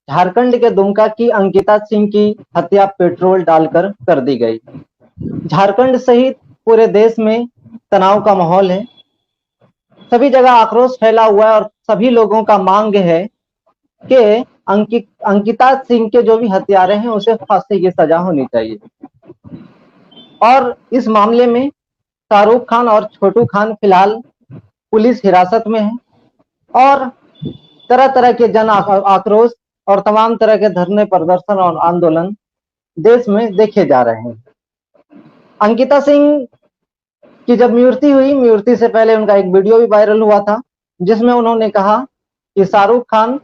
झारखंड के दुमका की अंकिता सिंह की हत्या पेट्रोल डालकर कर दी गई। झारखंड सहित पूरे देश में तनाव का माहौल है। सभी जगह आक्रोश फैला हुआ है और सभी लोगों का मांग है कि अंकिता सिंह के जो भी हत्यारे हैं उसे फांसी की सजा होनी चाहिए। और इस मामले में शाहरुख खान और छोटू खान फिलहाल पुलिस हिरासत में है और तरह तरह के जन आक्रोश और तमाम तरह के धरने प्रदर्शन और आंदोलन देश में देखे जा रहे हैं। अंकिता सिंह की जब मृत्यु हुई, मृत्यु से पहले उनका एक वीडियो भी वायरल हुआ था जिसमें उन्होंने कहा कि शाहरुख खान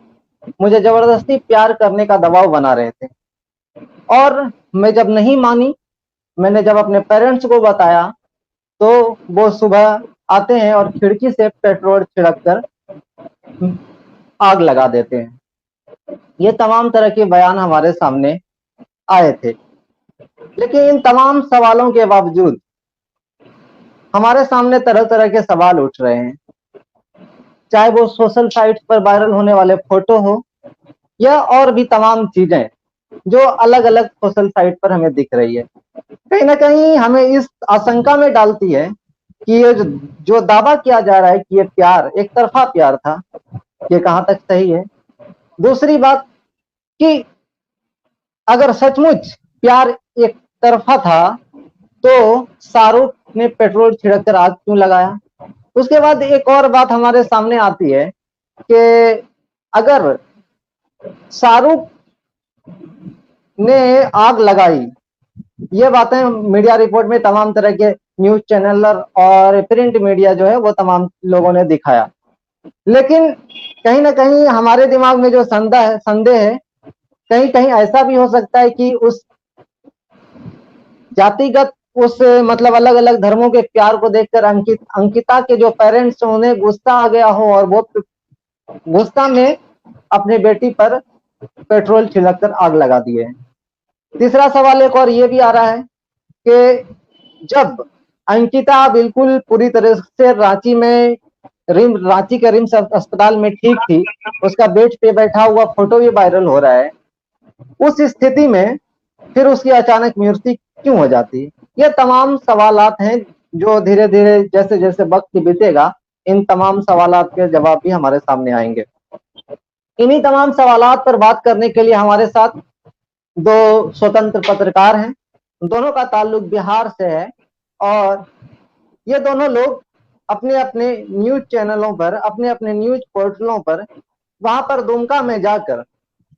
मुझे जबरदस्ती प्यार करने का दबाव बना रहे थे और मैं जब नहीं मानी, मैंने जब अपने पेरेंट्स को बताया तो वो सुबह आते हैं और खिड़की से पेट्रोल छिड़क कर आग लगा देते हैं। ये तमाम तरह के बयान हमारे सामने आए थे, लेकिन इन तमाम सवालों के बावजूद हमारे सामने तरह तरह के सवाल उठ रहे हैं, चाहे वो सोशल साइट्स पर वायरल होने वाले फोटो हो या और भी तमाम चीजें जो अलग अलग सोशल साइट पर हमें दिख रही है। कहीं ना कहीं हमें इस आशंका में डालती है कि ये जो दावा किया जा रहा है कि ये प्यार एक तरफा प्यार था, ये कहां तक सही है। दूसरी बात कि अगर सचमुच प्यार एक तरफा था तो शाहरुख ने पेट्रोल छिड़क कर आग क्यों लगाया। उसके बाद एक और बात हमारे सामने आती है कि अगर शाहरुख ने आग लगाई, ये बातें मीडिया रिपोर्ट में तमाम तरह के न्यूज चैनल और प्रिंट मीडिया जो है वो तमाम लोगों ने दिखाया, लेकिन कहीं ना कहीं हमारे दिमाग में जो संदेह है, कहीं कहीं ऐसा भी हो सकता है कि उस जातिगत उस मतलब अलग अलग धर्मों के प्यार को देखकर अंकिता के जो पेरेंट्स उन्हें गुस्सा आ गया हो और वो गुस्सा में अपने बेटी पर पेट्रोल छिड़क कर आग लगा दिए। तीसरा सवाल एक और ये भी आ रहा है कि जब अंकिता बिल्कुल पूरी तरह से रांची के रिम्स अस्पताल में ठीक थी, उसका बेड पे बैठा हुआ फोटो भी वायरल हो रहा है, उस स्थिति में फिर उसकी अचानक मृत्यु क्यों हो जाती। ये तमाम सवालात हैं जो धीरे धीरे जैसे जैसे वक्त बीतेगा इन तमाम सवालात के जवाब भी हमारे सामने आएंगे। इन्हीं तमाम सवालात पर बात करने के लिए हमारे साथ दो स्वतंत्र पत्रकार हैं। दोनों का ताल्लुक बिहार से है और ये दोनों लोग अपने अपने न्यूज चैनलों पर, अपने अपने न्यूज पोर्टलों पर, वहां पर दुमका में जाकर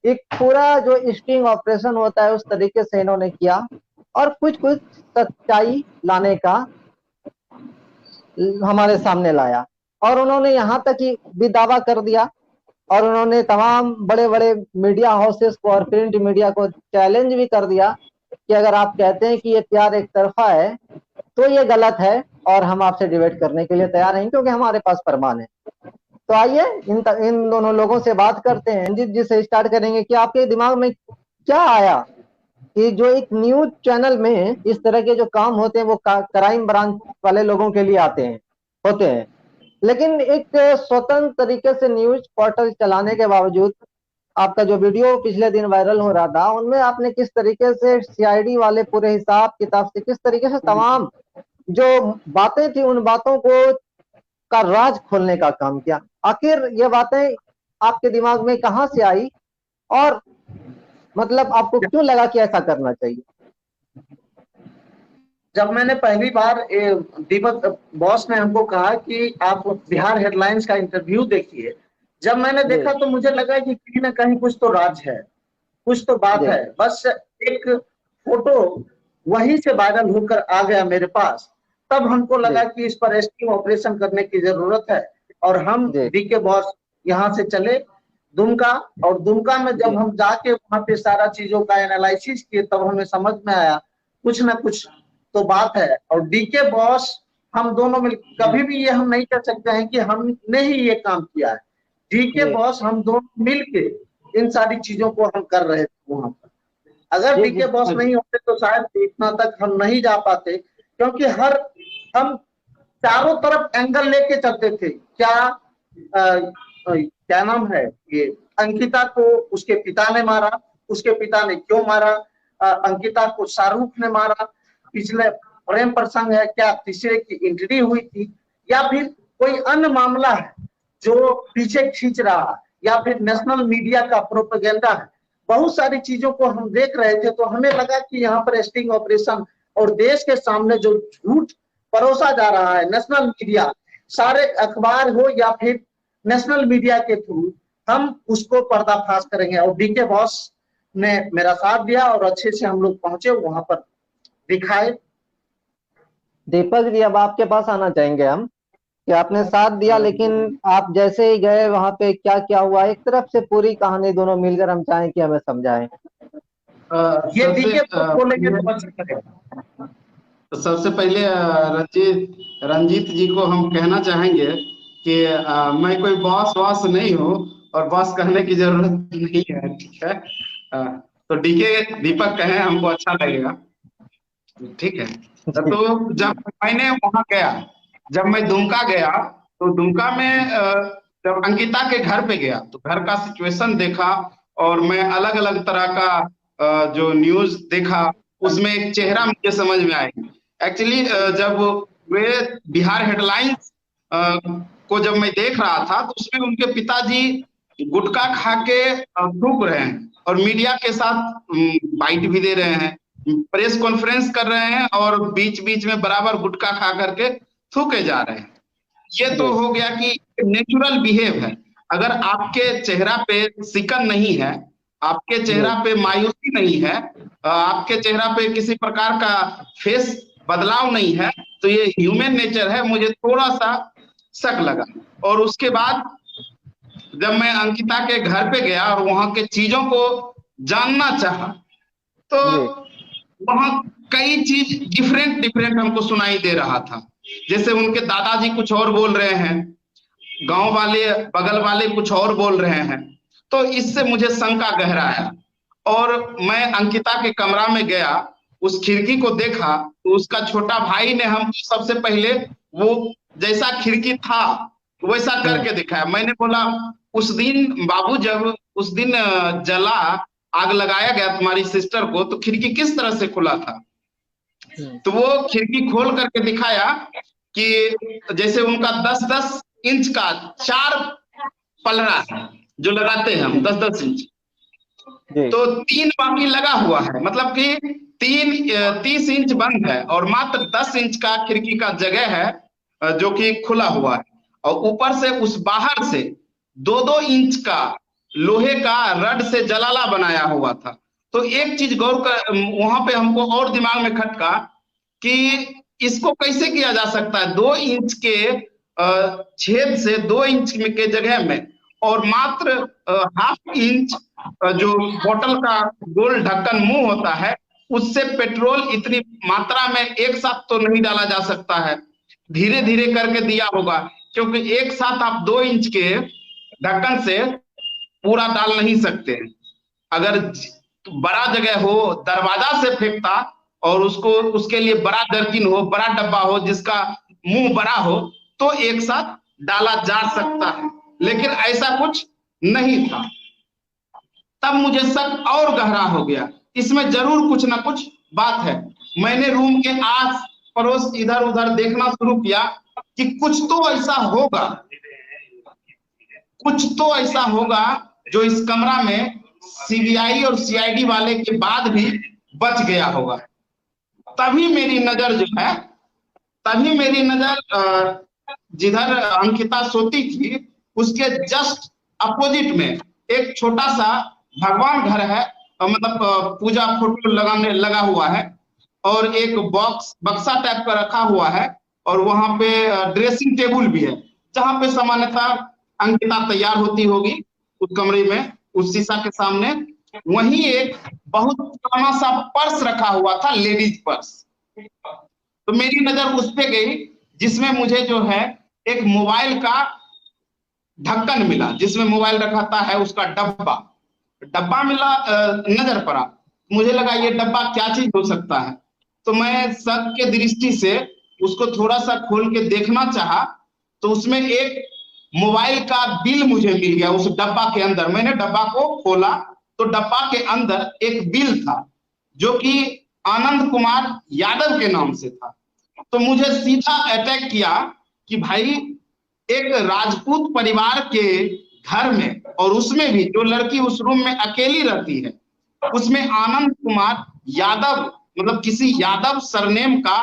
एक पूरा जो स्टिंग ऑपरेशन होता है उस तरीके से इन्होंने किया और कुछ कुछ सच्चाई लाने का हमारे सामने लाया। और उन्होंने यहाँ तक ही भी दावा कर दिया और उन्होंने तमाम बड़े बड़े मीडिया हाउसेस को और प्रिंट मीडिया को चैलेंज भी कर दिया कि अगर आप कहते हैं कि ये प्यार एक तरफा है तो ये गलत है और हम आपसे डिबेट करने के लिए तैयार हैं क्योंकि हमारे पास प्रमाण है। तो आइए इन दोनों लोगों से बात करते हैं। रंजीत जी से स्टार्ट करेंगे कि आपके दिमाग में क्या आया कि जो एक न्यूज चैनल में इस तरह के जो काम होते हैं वो क्राइम ब्रांच वाले लोगों के लिए होते हैं, लेकिन एक स्वतंत्र तरीके से न्यूज पोर्टल चलाने के बावजूद आपका जो वीडियो पिछले दिन वायरल हो रहा था उनमें आपने किस तरीके से सीआईडी वाले पूरे हिसाब किताब से किस तरीके से तमाम जो बातें थी उन बातों को का राज खोलने का काम किया। आखिर ये बातें आपके दिमाग में कहां से आई और मतलब आपको क्यों लगा कि ऐसा करना चाहिए। जब मैंने पहली बार दीपक बॉस ने हमको कहा कि आप बिहार हेडलाइंस का इंटरव्यू देखिए, जब मैंने देखा तो मुझे लगा कि कहीं ना कहीं कुछ तो राज है, कुछ तो बात है। बस एक फोटो वहीं से वायरल होकर आ गया मेरे पास, तब हमको लगा कि इस पर स्टिंग ऑपरेशन करने की जरूरत है और हम डीके बॉस यहाँ से चले दुमका। और दुमका में जब हम जाके वहां पे सारा चीजों का एनालिसिस किए तब हमें समझ में आया कुछ ना कुछ तो बात है। और डीके बॉस हम दोनों मिल, कभी भी ये हम नहीं कह सकते हैं कि हमने ही ये काम किया है। डीके बॉस हम दोनों मिल के इन सारी चीजों को हम कर रहे थे वहां पर। अगर डीके बॉस नहीं होते तो शायद इतना तक हम नहीं जा पाते, क्योंकि हम चारों तरफ एंगल लेके चलते थे। क्या नाम है ये अंकिता को उसके पिता ने मारा, उसके पिता ने क्यों मारा, अंकिता को शाहरुख ने मारा, पिछले प्रेम प्रसंग है, क्या तीसरे की इंट्री हुई थी, या फिर कोई अन्य मामला है जो पीछे खींच रहा है, या फिर नेशनल मीडिया का प्रोपेगेंडा है। बहुत सारी चीजों को हम देख रहे थे, तो हमें लगा कि यहाँ पर स्टिंग ऑपरेशन और देश के सामने जो झूठ परोसा जा रहा है, नेशनल मीडिया, सारे अखबार हो या फिर नेशनल मीडिया के थ्रू, हम उसको पर्दाफाश करेंगे। और डीके बॉस ने मेरा साथ दिया और अच्छे से हम लोग पहुंचे वहां पर, दिखाए। दीपक जी, अब आपके पास आना चाहेंगे हम कि आपने साथ दिया, लेकिन आप जैसे ही गए वहां पे क्या क्या हुआ, एक तरफ से पूरी कहानी दोनों मिलकर हम चाहें कि हमें समझाएं। ये डीके बॉस बोलेंगे तो अच्छा लगेगा। तो सबसे पहले रंजीत जी को हम कहना चाहेंगे कि मैं कोई बॉस वॉस नहीं हूँ और बॉस कहने की जरूरत नहीं है, ठीक है। तो डीके दीपक कहें हमको अच्छा लगेगा, ठीक है। तो जब मैंने वहां गया, जब मैं दुमका गया, तो दुमका में जब अंकिता के घर पे गया तो घर का सिचुएशन देखा और मैं अलग अलग तरह का जो न्यूज देखा, उसमें एक चेहरा मुझे समझ में आया। एक्चुअली जब वे बिहार हेडलाइंस को जब मैं देख रहा था तो उसमें उनके पिताजी गुटखा खा के थूक रहे हैं और मीडिया के साथ बाइट भी दे रहे हैं, प्रेस कॉन्फ्रेंस कर रहे हैं और बीच बीच में बराबर गुटखा खा करके थूके जा रहे हैं। ये तो हो गया कि नेचुरल बिहेव है। अगर आपके चेहरा पे सिकन नहीं है, आपके चेहरा पे मायूसी नहीं है, आपके चेहरा पे किसी प्रकार का फेस बदलाव नहीं है, तो ये ह्यूमन नेचर है। मुझे थोड़ा सा शक लगा। और उसके बाद जब मैं अंकिता के घर पे गया और वहां के चीजों को जानना चाहा, तो वहां कई चीज डिफरेंट हमको सुनाई दे रहा था। जैसे उनके दादाजी कुछ और बोल रहे हैं, गांव वाले बगल वाले कुछ और बोल रहे हैं। तो इससे मुझे शंका गहराया और मैं अंकिता के कमरा में गया, उस खिड़की को देखा तो उसका छोटा भाई ने हम सबसे पहले वो जैसा खिड़की था वैसा करके दिखाया। मैंने बोला, उस दिन बाबू जब उस दिन जला आग लगाया गया तुम्हारी सिस्टर को, तो खिड़की किस तरह से खुला था? तो वो खिड़की खोल करके दिखाया कि जैसे उनका 10-10 इंच का 4 पलड़ा है जो लगाते हैं हम 10-10 इंच, तो 3 बाकी लगा हुआ है, मतलब कि 30 इंच बंद है और मात्र 10 इंच का खिड़की का जगह है जो कि खुला हुआ है। और ऊपर से उस बाहर से 2-2 इंच का लोहे का रड से जलाला बनाया हुआ था। तो एक चीज गौर कर, वहां पे हमको और दिमाग में खटका कि इसको कैसे किया जा सकता है 2 इंच के छेद से 2 इंच के जगह में, और मात्र ½ इंच जो बोतल का गोल ढक्कन मुंह होता है उससे पेट्रोल इतनी मात्रा में एक साथ तो नहीं डाला जा सकता है, धीरे धीरे करके दिया होगा, क्योंकि एक साथ आप 2 इंच के ढक्कन से पूरा डाल नहीं सकते। अगर बड़ा जगह हो, दरवाजा से फेंकता और उसको उसके लिए बड़ा जर्किन हो, बड़ा डब्बा हो जिसका मुंह बड़ा हो, तो एक साथ डाला जा सकता है, लेकिन ऐसा कुछ नहीं था। तब मुझे शक और गहरा हो गया, इसमें जरूर कुछ ना कुछ बात है। मैंने रूम के आस पड़ोस इधर उधर देखना शुरू किया कि कुछ तो ऐसा होगा, कुछ तो ऐसा होगा जो इस कमरा में सीबीआई और सीआईडी वाले के बाद भी बच गया होगा। तभी मेरी नजर जो है, तभी मेरी नजर जिधर अंकिता सोती थी उसके जस्ट अपोजिट में एक छोटा सा भगवान घर है, मतलब पूजा फोटो लगा हुआ है और एक बक्सा टाइप का रखा हुआ है, और वहां पे ड्रेसिंग टेबल भी है जहां पे सामान्यतः अंकिता तैयार होती होगी, उस कमरे में उस शीशा के सामने। वहीं एक बहुत पुराना सा पर्स रखा हुआ था, लेडीज पर्स। तो मेरी नजर उस पे गई जिसमें मुझे जो है एक मोबाइल का ढक्कन मिला, जिसमें मोबाइल रखा है उसका डब्बा मिला, नजर पड़ा। मुझे लगा ये डब्बा क्या चीज हो सकता है, तो मैं शक के दृष्टि से उसको थोड़ा सा खोल के देखना चाहा, तो उसमें एक मोबाइल का बिल मुझे मिल गया उस डब्बा के अंदर। मैंने डब्बा को खोला तो डब्बा के अंदर एक बिल था जो कि आनंद कुमार यादव के नाम से था। तो मुझे सीधा अटैक किया कि भाई एक राजपूत परिवार के घर में, और उसमें भी जो लड़की उस रूम में अकेली रहती है, उसमें आनंद कुमार यादव मतलब किसी यादव सरनेम का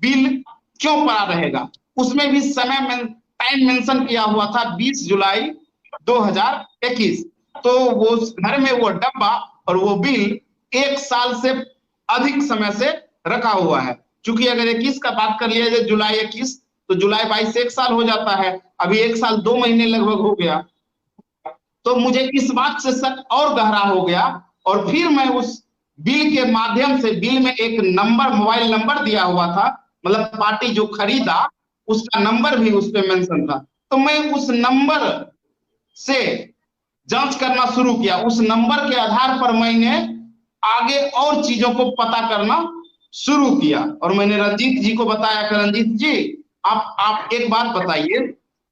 बिल क्यों पड़ा रहेगा। उसमें भी समय में टाइम मेंशन किया हुआ था 20 जुलाई 2021। तो वो घर में वो डब्बा और वो बिल 1 साल से अधिक समय से रखा हुआ है। क्योंकि अगर 21 का बात कर लिया जाए जुलाई 21, तो जुलाई 22 से 1 साल हो जाता है। अभी 1 साल 2 महीने लगभग हो गया। तो मुझे इस बात से शक और गहरा हो गया, और फिर मैं उस बिल के माध्यम से, बिल में एक नंबर, मोबाइल नंबर दिया हुआ था, मतलब पार्टी जो खरीदा उसका नंबर भी उस पर मेंशन था। तो मैं उस नंबर से जांच करना शुरू किया। उस नंबर के आधार पर मैंने आगे और चीजों को पता करना शुरू किया, और मैंने रंजीत जी को बताया कि रंजीत जी आप एक बात बताइए,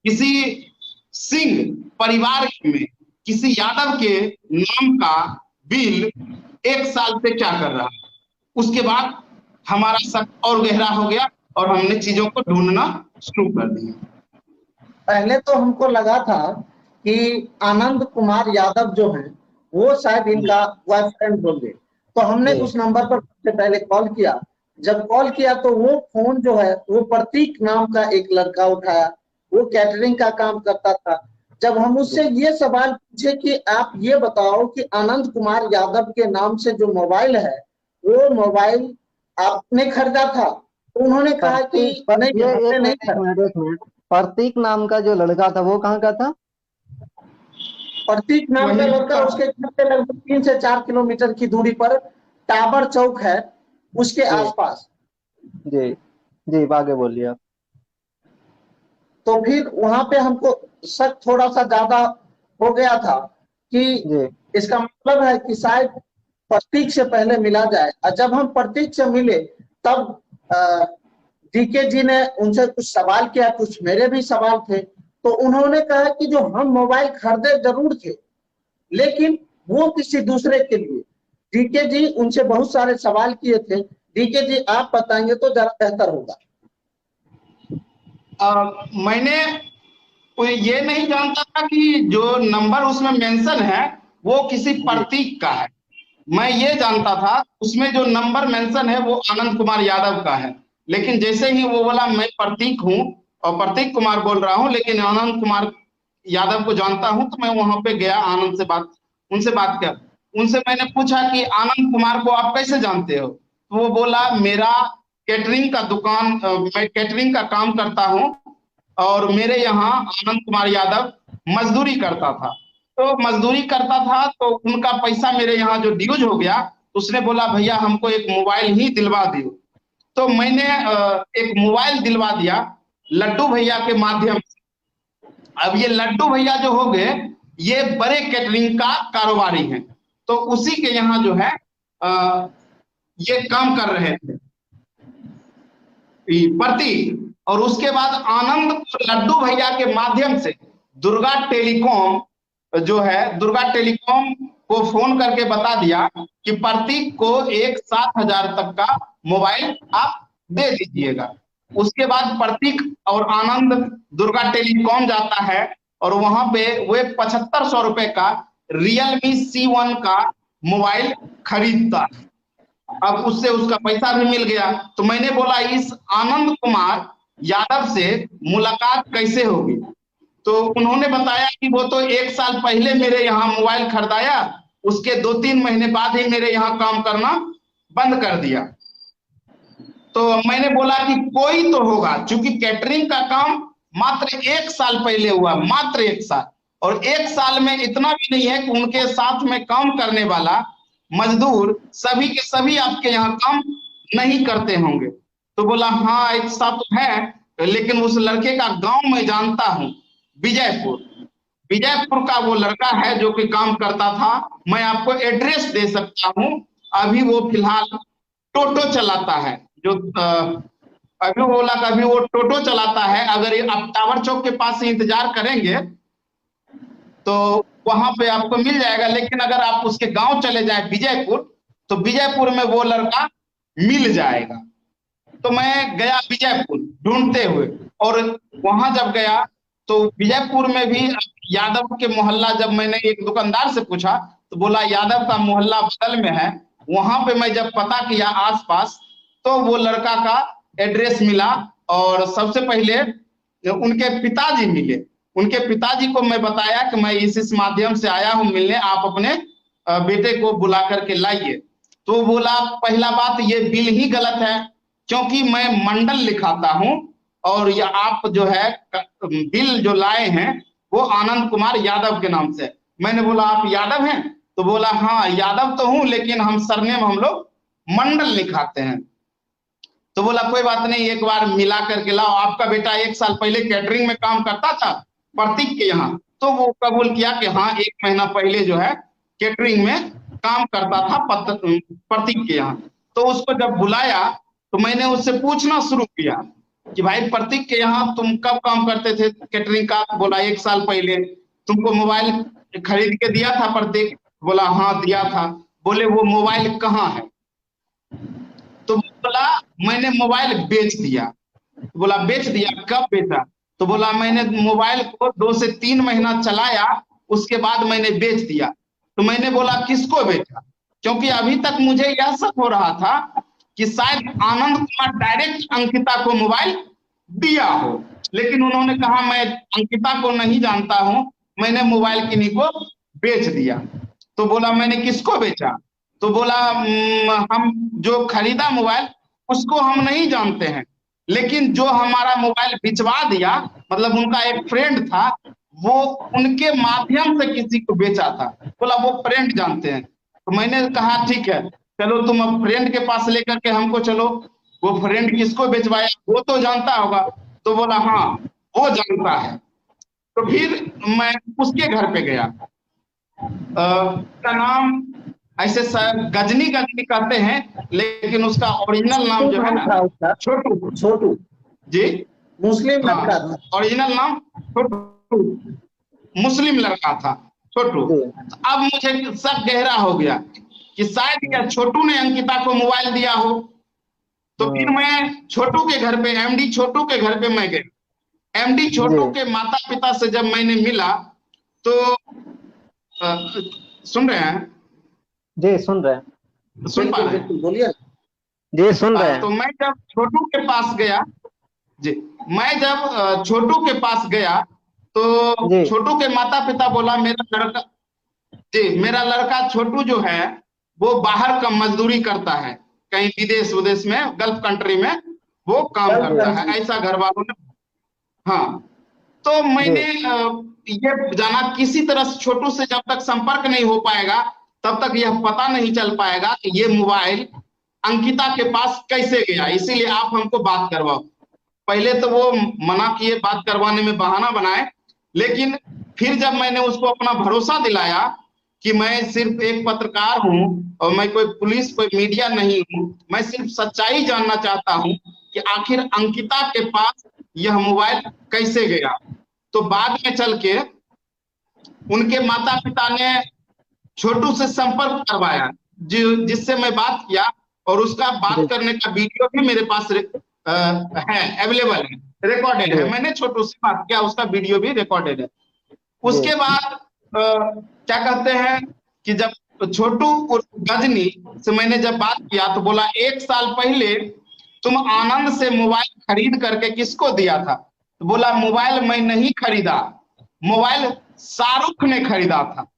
किसी सिंह परिवार में किसी यादव के नाम का बिल 1 साल से क्या कर रहा है। उसके बाद हमारा शक और गहरा हो गया और हमने चीजों को ढूंढना शुरू कर दिया। पहले तो हमको लगा था कि आनंद कुमार यादव जो हैं वो शायद इनका बॉयफ्रेंड होंगे। तो हमने उस नंबर पर सबसे पहले कॉल किया। जब कॉल किया तो वो फोन जो है वो प्रतीक नाम का एक लड़का उठाया, वो कैटरिंग का काम करता था। जब हम उससे ये सवाल पूछे कि आप ये बताओ कि आनंद कुमार यादव के नाम से जो मोबाइल है वो मोबाइल आपने खरीदा था, तो उन्होंने कहा कि नहीं, हमने नहीं खरीदा। एक मिनट, प्रतीक नाम का जो लड़का था वो कहाँ का था? प्रतीक नाम का लड़का उसके घर से लगभग 3 से 4 किलोमीटर की दूरी पर टावर चौक है, उसके आसपास। जी जी, आगे बोलिए आप। तो फिर वहां पे हमको शक थोड़ा सा ज्यादा हो गया था कि इसका मतलब है कि शायद प्रतीक से पहले मिला जाए। और जब हम प्रतीक से मिले तब डीके जी ने उनसे कुछ सवाल किया, कुछ मेरे भी सवाल थे। तो उन्होंने कहा कि जो हम मोबाइल खरीदे जरूर थे, लेकिन वो किसी दूसरे के लिए। डीके जी उनसे बहुत सारे सवाल किए थे। डीके जी आप बताएंगे तो जरा बेहतर होगा। मैंने ये नहीं जानता था कि जो नंबर उसमें मेंशन है वो किसी प्रतीक का है। मैं ये जानता था उसमें जो नंबर मेंशन है वो आनंद कुमार यादव का है। लेकिन जैसे ही वो बोला मैं प्रतीक हूँ और प्रतीक कुमार बोल रहा हूँ, लेकिन आनंद कुमार यादव को जानता हूँ, तो मैं वहां पे गया, आनंद से उनसे बात किया। उनसे मैंने पूछा कि आनंद कुमार को आप कैसे जानते हो। तो वो बोला मेरा कैटरिंग का दुकान, मैं कैटरिंग का काम करता हूँ और मेरे यहाँ आनंद कुमार यादव मजदूरी करता था। तो मजदूरी करता था तो उनका पैसा मेरे यहाँ जो ड्यूज हो गया, उसने बोला भैया हमको एक मोबाइल ही दिलवा दियो। तो मैंने एक मोबाइल दिलवा दिया लड्डू भैया के माध्यम से। अब ये लड्डू भैया जो हो गए ये बड़े कैटरिंग का कारोबारी हैं, तो उसी के यहाँ जो है ये काम कर रहे थे प्रतीक। और उसके बाद आनंद लड्डू भैया के माध्यम से दुर्गा टेलीकॉम जो है, दुर्गा टेलीकॉम को फोन करके बता दिया कि प्रतीक को एक 7,000 तक का मोबाइल आप दे दीजिएगा। उसके बाद प्रतीक और आनंद दुर्गा टेलीकॉम जाता है और वहां पे वो 7500 रुपए का Realme C1 का मोबाइल खरीदता है। अब उससे उसका पैसा भी मिल गया। तो मैंने बोला इस आनंद कुमार यादव से मुलाकात कैसे होगी। तो उन्होंने बताया कि वो तो 1 साल पहले मेरे यहाँ मोबाइल खरीदाया, उसके 2-3 महीने बाद ही मेरे यहाँ काम करना बंद कर दिया। तो मैंने बोला कि कोई तो होगा, क्योंकि कैटरिंग का काम मात्र 1 साल पहले हुआ, मात्र 1 साल। और 1 साल में इतना भी नहीं है कि उनके साथ में काम करने वाला मजदूर सभी के सभी आपके यहाँ काम नहीं करते होंगे। तो बोला हाँ ऐसा तो है, लेकिन उस लड़के का गांव मैं जानता हूँ, विजयपुर का वो लड़का है जो कि काम करता था। मैं आपको एड्रेस दे सकता हूँ। अभी वो फिलहाल टोटो चलाता है, जो अभी वो बोला कि अभी वो टोटो चलाता है, अगर ये आप टावर चौक के पास से इंतजार करेंगे तो वहां पे आपको मिल जाएगा, लेकिन अगर आप उसके गांव चले जाए विजयपुर, तो विजयपुर में वो लड़का मिल जाएगा। तो मैं गया विजयपुर ढूंढते हुए, और वहां जब गया तो विजयपुर में भी यादव के मोहल्ला, जब मैंने एक दुकानदार से पूछा तो बोला यादव का मोहल्ला बगल में है। वहां पे मैं जब पता किया आसपास, तो वो लड़का का एड्रेस मिला, और सबसे पहले उनके पिताजी मिले। उनके पिताजी को मैं बताया कि मैं इस माध्यम से आया हूं मिलने, आप अपने बेटे को बुला करके लाइए। तो बोला पहला बात, ये बिल ही गलत है, क्योंकि मैं मंडल लिखाता हूं, और ये आप जो है बिल जो लाए हैं वो आनंद कुमार यादव के नाम से। मैंने बोला आप यादव हैं? तो बोला हाँ यादव तो हूं, लेकिन हम सरनेम हम लोग मंडल लिखाते हैं। तो बोला कोई बात नहीं, एक बार मिला करके लाओ, आपका बेटा 1 साल पहले कैटरिंग में काम करता था प्रतीक के यहाँ। तो वो कबूल किया कि हाँ 1 महीना पहले जो है कैटरिंग में काम करता था प्रतीक के यहाँ। तो उसको जब बुलाया तो मैंने उससे पूछना शुरू किया कि भाई प्रतीक के यहाँ तुम कब काम करते थे कैटरिंग का? बोला 1 साल पहले। तुमको मोबाइल खरीद के दिया था प्रतीक? बोला हाँ दिया था। बोले वो मोबाइल कहाँ है? तो बोला मैंने मोबाइल बेच दिया। बोला बेच दिया, कब बेचा? तो बोला मैंने मोबाइल को 2 से 3 महीना चलाया, उसके बाद मैंने बेच दिया। तो मैंने बोला किसको बेचा? क्योंकि अभी तक मुझे यह शक हो रहा था कि शायद आनंद कुमार डायरेक्ट अंकिता को मोबाइल दिया हो, लेकिन उन्होंने कहा मैं अंकिता को नहीं जानता हूं, मैंने मोबाइल किन्हीं को बेच दिया। तो बोला मैंने किसको बेचा? तो बोला हम जो खरीदा मोबाइल उसको हम नहीं जानते हैं, लेकिन जो हमारा मोबाइल बिचवा दिया, मतलब उनका एक फ्रेंड था, वो उनके माध्यम से किसी को बेचा था। बोला वो फ्रेंड जानते हैं। तो मैंने कहा ठीक है चलो तुम अब फ्रेंड के पास लेकर के हमको चलो, वो फ्रेंड किसको बेचवाया वो तो जानता होगा। तो बोला हाँ वो जानता है। तो फिर मैं उसके घर पे गया। उसका नाम ऐसे गजनी गजनी कहते हैं, लेकिन उसका ओरिजिनल नाम जो है ना छोटू। छोटू जी मुस्लिम लड़का था। ओरिजिनल नाम छोटू, मुस्लिम लड़का था छोटू। अब मुझे शक गहरा हो गया कि शायद क्या छोटू ने अंकिता को मोबाइल दिया हो। तो फिर मैं छोटू के घर पे, एमडी छोटू के घर पे मैं गया। एमडी छोटू के माता पिता से जब मैंने मिला तो सुन रहे हैं? जी सुन रहे हैं। सुन पा रहे हैं? बोलिए। जी सुन रहे हैं। तो मैं जब छोटू के पास गया, जी मैं जब छोटू के पास गया तो छोटू के माता पिता बोला मेरा लड़का, जी मेरा लड़का छोटू जो है वो बाहर का मजदूरी करता है, कहीं विदेश विदेश में गल्फ कंट्री में वो काम करता है, ऐसा घर वालों ने। हाँ तो मैंने ये जाना किसी तरह से छोटू से जब तक संपर्क नहीं हो पाएगा तब तक यह पता नहीं चल पाएगा कि ये मोबाइल अंकिता के पास कैसे गया, इसीलिए आप हमको बात करवाओ। पहले तो वो मना किए, बात करवाने में बहाना बनाए, लेकिन फिर जब मैंने उसको अपना भरोसा दिलाया कि मैं सिर्फ एक पत्रकार हूं और मैं कोई पुलिस कोई मीडिया नहीं हूं, मैं सिर्फ सच्चाई जानना चाहता हूं कि आखिर अंकिता के पास यह मोबाइल कैसे गया। तो बाद में चल के उनके माता पिता ने छोटू से संपर्क करवाया, जिससे मैं बात किया, और उसका बात करने का वीडियो भी मेरे पास है, अवेलेबल है, रिकॉर्डेड है। मैंने छोटू से बात किया, उसका वीडियो भी रिकॉर्डेड है। उसके बाद क्या कहते हैं कि जब छोटू और गजनी से मैंने जब बात किया तो बोला 1 साल पहले तुम आनंद से मोबाइल खरीद करके किसको दिया था? तो बोला मोबाइल मैं नहीं खरीदा, मोबाइल शाहरुख ने खरीदा था।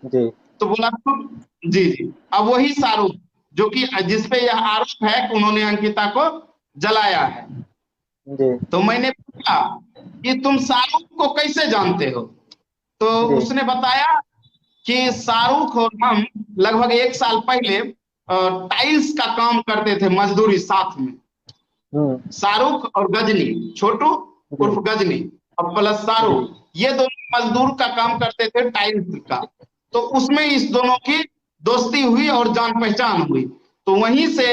जी तो बोला तुम, जी जी, अब वही शाहरुख जो कि जिसपे यह आरोप है कि उन्होंने अंकिता को जलाया है। जी तो मैंने पूछा कि तुम शाहरुख को कैसे जानते हो? तो उसने बताया कि शाहरुख और हम लगभग 1 साल पहले टाइल्स का काम करते थे, मजदूरी साथ में। शाहरुख और गजनी, छोटू उर्फ गजनी और प्लस शाहरुख, ये दोनों मजदूर का काम करते थे टाइल्स का। तो उसमें इस दोनों की दोस्ती हुई और जान पहचान हुई। तो वहीं से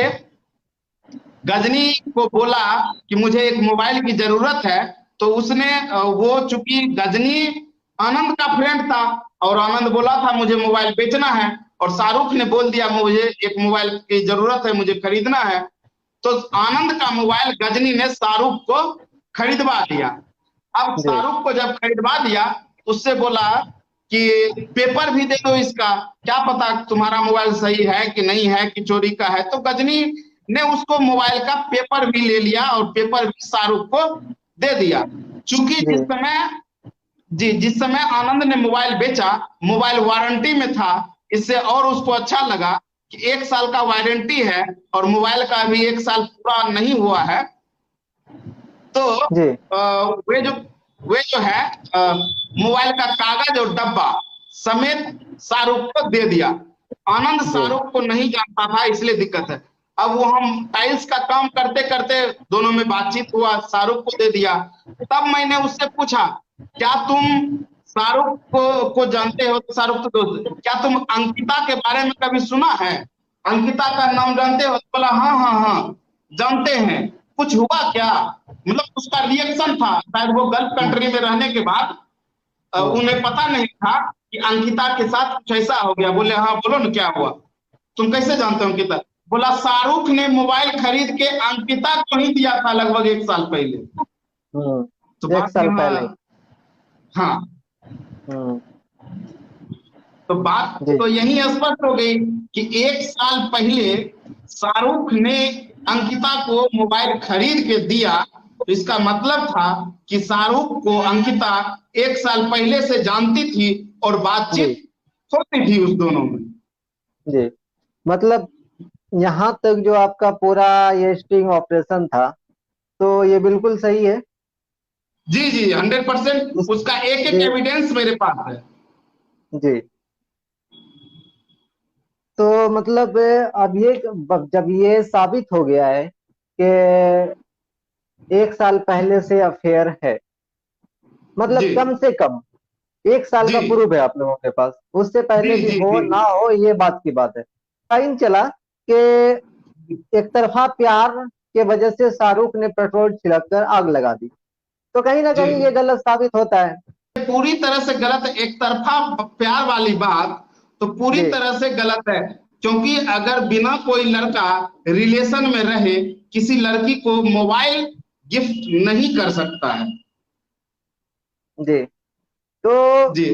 गजनी को बोला कि मुझे एक मोबाइल की जरूरत है, तो उसने वो चूंकि गजनी आनंद का फ्रेंड था और आनंद बोला था मुझे मोबाइल बेचना है, और शाहरुख ने बोल दिया मुझे एक मोबाइल की जरूरत है, मुझे खरीदना है, तो आनंद का मोबाइल गजनी ने शाहरुख को खरीदवा दिया। अब जी शाहरुख को जब खरीदवा दिया, उससे बोला कि पेपर भी दे दो इसका, क्या पता तुम्हारा मोबाइल सही है कि नहीं है, कि चोरी का है। तो गजनी ने उसको मोबाइल का पेपर भी ले लिया और पेपर भी शाहरुख को दे दिया। चूंकि जी जिस समय आनंद ने मोबाइल बेचा, मोबाइल वारंटी में था, इससे और उसको अच्छा लगा कि 1 साल का वारंटी है और मोबाइल का अभी 1 साल पूरा नहीं हुआ है, तो जी वे जो है मोबाइल का कागज और डब्बा समेत शाहरुख को दे दिया। आनंद जी शाहरुख को नहीं जानता था, इसलिए दिक्कत है। अब वो हम टाइल्स का काम करते करते दोनों में बातचीत हुआ, शाहरुख को दे दिया। तब मैंने उससे पूछा, क्या तुम शाहरुख को जानते हो? तो शाहरुख तो दोस्त, क्या तुम अंकिता के बारे में कभी सुना है? अंकिता का नाम जानते हो? तो बोला हाँ हाँ हाँ जानते हैं। कुछ हुआ क्या? मतलब उसका रिएक्शन था, शायद वो गल्फ कंट्री में रहने के बाद उन्हें पता नहीं था कि अंकिता के साथ कुछ ऐसा हो गया। बोले हाँ बोलो ना क्या हुआ, तुम कैसे जानते हो अंकिता? बोला शाहरुख ने मोबाइल खरीद के अंकिता को ही दिया था लगभग 1 साल पहले। तो एक बात साल यहाँ, पहले। हाँ, हम्म। तो बात जी तो यही स्पष्ट हो गई कि 1 साल पहले शाहरुख ने अंकिता को मोबाइल खरीद के दिया। तो इसका मतलब था कि शाहरुख को अंकिता 1 साल पहले से जानती थी और जी बातचीत होती थी उस दोनों में। जी मतलब यहाँ तक जो आपका पूरा ये स्टिंग ऑपरेशन था, तो ये बिल्कुल सही है। जी जी 100%, इस उसका एक एक जी एविडेंस मेरे पास है। जी तो मतलब अब ये जब ये साबित हो गया है कि 1 साल पहले से अफेयर है, मतलब जी कम से कम 1 साल का जी प्रूफ है आप लोगों के पास, उससे जी पहले भी जी हो जी ना हो ये बात की बात है। टाइम चला कि एक तरफा प्यार के वजह से शाहरुख ने पेट्रोल छिड़क कर आग लगा दी, तो कहीं ना जी कहीं ये गलत साबित होता है। पूरी तरह से गलत है। एक तरफा प्यार वाली बात तो पूरी जी तरह से गलत है, क्योंकि अगर बिना कोई लड़का रिलेशन में रहे किसी लड़की को मोबाइल गिफ्ट नहीं कर सकता है। जी तो जी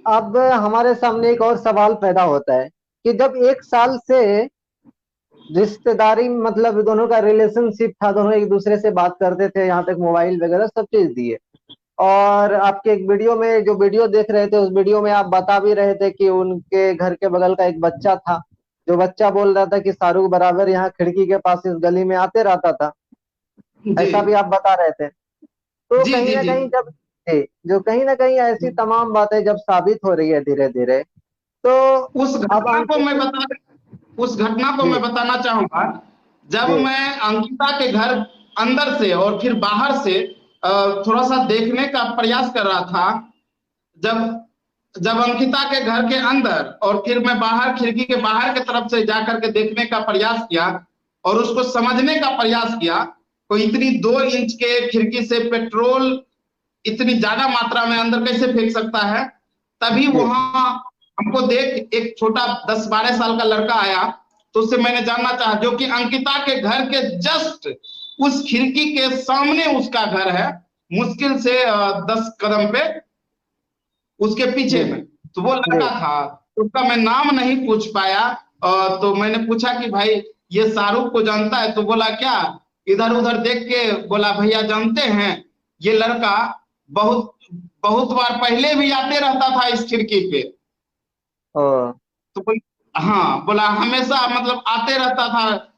अब हमारे सामने एक और सवाल पैदा होता है कि जब 1 साल से रिश्तेदारी, मतलब दोनों का रिलेशनशिप था, दोनों एक दूसरे से बात करते थे, यहाँ तक मोबाइल वगैरह सब चीज दिए, और आपके एक वीडियो में जो वीडियो देख रहे थे, उस वीडियो में आप बता भी रहे थे कि उनके घर के बगल का एक बच्चा था, जो बच्चा बोल रहा था कि शाहरुख बराबर यहाँ खिड़की के पास इस गली में आते रहता था, जी ऐसा भी आप बता रहे थे। तो जी कहीं जी ना जी कहीं जब जो कहीं ना कहीं ऐसी तमाम बातें जब साबित हो रही है धीरे धीरे, तो उस अब घटना को अंकित। मैं बता उस घटना को जी मैं बताना चाहूंगा। जब जी मैं अंकिता के घर अंदर से और फिर बाहर से थोड़ा सा देखने का प्रयास कर रहा था, जब जब अंकिता के घर के अंदर और फिर मैं बाहर खिड़की के बाहर के तरफ से जाकर के देखने का प्रयास किया और उसको समझने का प्रयास किया, तो इतनी 2 इंच के खिड़की से पेट्रोल इतनी ज्यादा मात्रा में अंदर कैसे फेंक सकता है। तभी जी वहां हमको देख एक छोटा 10-12 साल का लड़का आया, तो उससे मैंने जानना चाहा, जो कि अंकिता के घर के जस्ट उस खिड़की के सामने उसका घर है, मुश्किल से 10 कदम पे उसके जी पीछे में। तो वो जी लड़का था, उसका मैं नाम नहीं पूछ पाया। तो मैंने पूछा कि भाई ये शाहरुख को जानता है? तो बोला क्या, इधर उधर देख के बोला भैया जानते हैं, ये लड़का बहुत बहुत बार पहले भी आते रहता था इस खिड़की पे। ओ तो हाँ बोला हमेशा मतलब आते रहता था।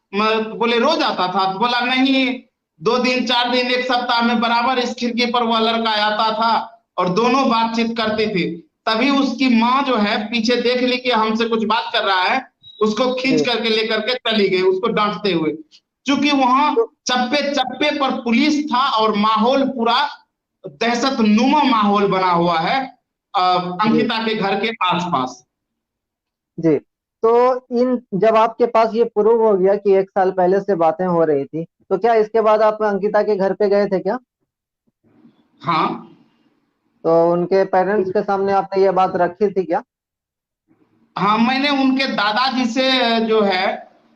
बोले रोज आता था? तो बोला नहीं, 2 दिन 4 दिन 1 सप्ताह में बराबर इस खिड़की पर वह लड़का आता था और दोनों बातचीत करती थी। तभी उसकी माँ जो है पीछे देख ली कि हमसे कुछ बात कर रहा है, उसको खींच जी करके लेकर के चली गई, उसको डांटते हुए। क्योंकि वहां तो चप्पे चप्पे पर पुलिस था और माहौल पूरा दहशत नुमा माहौल बना हुआ है जी अंकिता के घर के आसपास। जी तो इन जब आपके पास ये प्रूव हो गया कि 1 साल पहले से बातें हो रही थी, तो क्या इसके बाद आप अंकिता के घर पे गए थे क्या? हाँ तो उनके पेरेंट्स के सामने आपने ये बात रखी थी क्या? हाँ, मैंने उनके दादाजी से जो है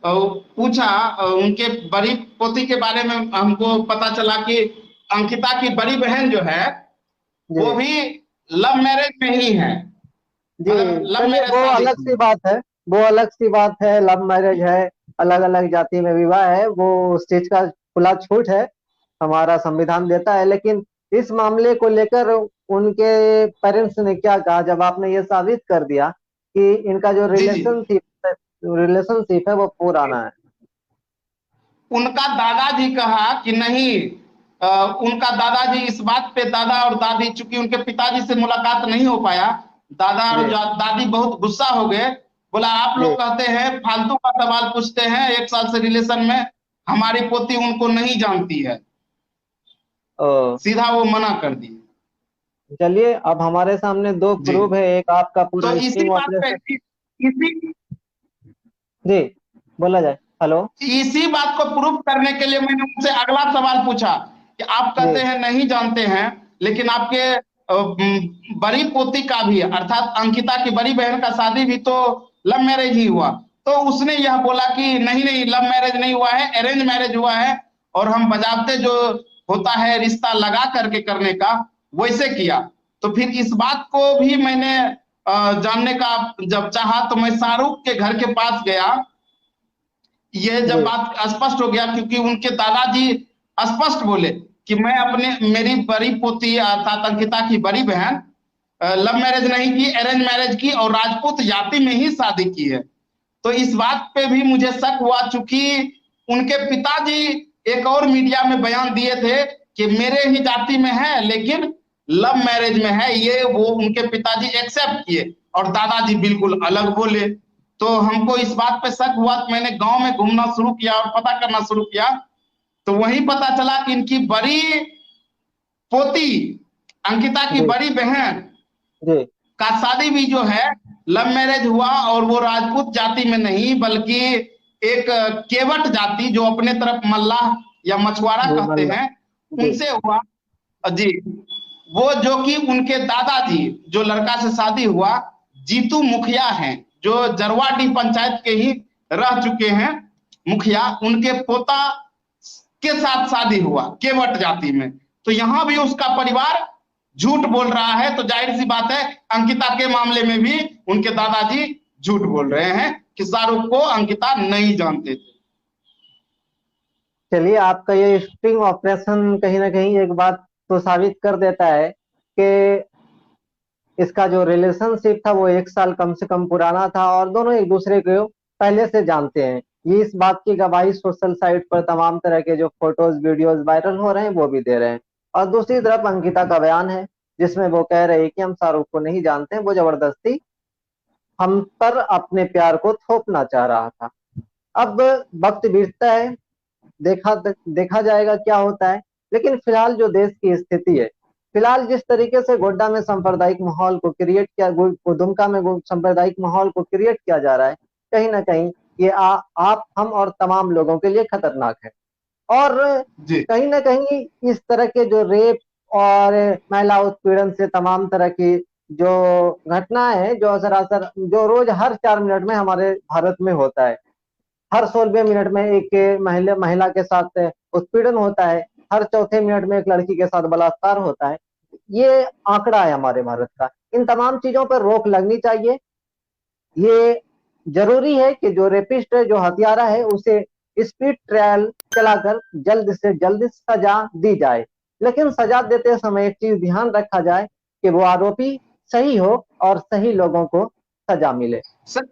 पूछा। उनके बड़ी पोती के बारे में हमको पता चला कि अंकिता की बड़ी बहन जो है जी वो भी लव मैरिज में ही है, जी। मतलब लव चलिए मैरिज वो शादी अलग की सी है। बात है, वो अलग सी बात है, लव मैरिज है, अलग अलग जाति में विवाह है, वो उस चीज का खुला छूट है, हमारा संविधान देता है। लेकिन इस मामले को लेकर उनके पेरेंट्स ने क्या कहा जब आपने ये साबित कर दिया कि इनका जो जी जी। रिलेशनशिप है वो पुराना है? उनका दादाजी कहा कि नहीं, उनका दादाजी इस बात पे, दादा और दादी, चूंकि उनके पिताजी से मुलाकात नहीं हो पाया, दादा और जी दादी बहुत गुस्सा हो गए। बोला आप जी। लोग कहते हैं, फालतू का सवाल पूछते हैं, 1 साल से रिलेशन में, हमारी पोती उनको नहीं जानती है। ओ, सीधा वो मना कर दी। चलिए अब हमारे सामने दो जी। प्रूफ है, एक आपका तो पूरा इसी स्टिंग बात पे ऑपरेशन। इसी जी बोला जाए। हेलो। इसी बात को प्रूव करने के लिए मैंने उनसे अगला सवाल पूछा कि आप कहते जी हैं नहीं जानते हैं, लेकिन आपके बड़ी पोती का भी, अर्थात अंकिता की बड़ी बहन का शादी भी तो लव मैरिज ही हुआ। तो उसने यह बोला कि नहीं नहीं, लव मैरिज नहीं हुआ है, अरेंज मैरिज हुआ है, और हम बजाबते जो होता है रिश्ता लगा करके करने का, वैसे किया। तो फिर इस बात को भी मैंने जानने का जब चाहा, तो मैं शाहरुख के घर के पास गया। ये जब जी बात स्पष्ट हो गया, क्योंकि उनके दादाजी स्पष्ट बोले कि मैं मेरी बड़ी पोती अर्थात अंकिता की बड़ी बहन लव मैरिज नहीं की, अरेंज मैरिज की, और राजपूत जाति में ही शादी की है। तो इस बात पे भी मुझे शक हुआ, चूंकि उनके पिताजी एक और मीडिया में बयान दिए थे कि मेरे ही जाति में है लेकिन लव मैरिज में है, ये वो उनके पिताजी एक्सेप्ट किए, और दादाजी बिल्कुल अलग बोले। तो हमको इस बात पे शक हुआ कि मैंने गांव में घूमना शुरू किया और पता करना शुरू किया, तो वहीं पता चला कि इनकी बड़ी पोती अंकिता की जी बड़ी बहन जी का शादी भी जो है लव मैरिज हुआ, और वो राजपूत जाति में नहीं बल्कि एक केवट जाति, जो अपने तरफ मल्लाह या मछुआरा जी कहते मल्ला। हैं, जी उनसे हुआ। जी। वो जो कि उनके दादाजी, जो लड़का से शादी हुआ, जीतू मुखिया हैं, जो जरवाडी पंचायत के ही रह चुके हैं मुखिया, उनके पोता के साथ शादी हुआ केवट जाति में। तो यहां भी उसका परिवार झूठ बोल रहा है, तो जाहिर सी बात है अंकिता के मामले में भी उनके दादाजी झूठ बोल रहे हैं कि शाहरुख को अंकिता नहीं जानते थे। चलिए आपका ये स्टिंग ऑपरेशन कहीं ना कहीं एक बात तो साबित कर देता है कि इसका जो रिलेशनशिप था वो 1 साल कम से कम पुराना था और दोनों एक दूसरे को पहले से जानते हैं। ये इस बात की गवाही सोशल साइट पर तमाम तरह के जो फोटोज वीडियोज वायरल हो रहे हैं वो भी दे रहे हैं। और दूसरी तरफ अंकिता का बयान है जिसमें वो कह रही है कि हम शाहरुख को नहीं जानते, वो जबरदस्ती हम पर अपने प्यार को थोपना चाह रहा था। अब वक्त बीतता है, देखा जाएगा क्या होता है। लेकिन फिलहाल जो देश की स्थिति है, फिलहाल जिस तरीके से गोड्डा में सांप्रदायिक माहौल को क्रिएट किया, दुमका में सांप्रदायिक माहौल को क्रिएट किया जा रहा है, कहीं ना कहीं ये आप हम और तमाम लोगों के लिए खतरनाक है। और जी कहीं ना कहीं इस तरह के जो रेप और महिला उत्पीड़न से तमाम तरह की जो घटनाएं हैं, जो सरासर जो रोज हर 4 मिनट में हमारे भारत में होता है, हर 16वें मिनट में एक महिला के साथ उत्पीड़न होता है, हर चौथे मिनट में एक लड़की के साथ बलात्कार होता है, ये आंकड़ा है हमारे भारत का। इन तमाम चीजों पर रोक लगनी चाहिए। ये जरूरी है कि जो रेपिस्ट है, जो हत्यारा है, उसे स्पीड ट्रायल चलाकर जल्द से जल्द सजा दी जाए। लेकिन सजा देते समय एक चीज ध्यान रखा जाए कि वो आरोपी सही हो और सही लोगों को सजा मिले।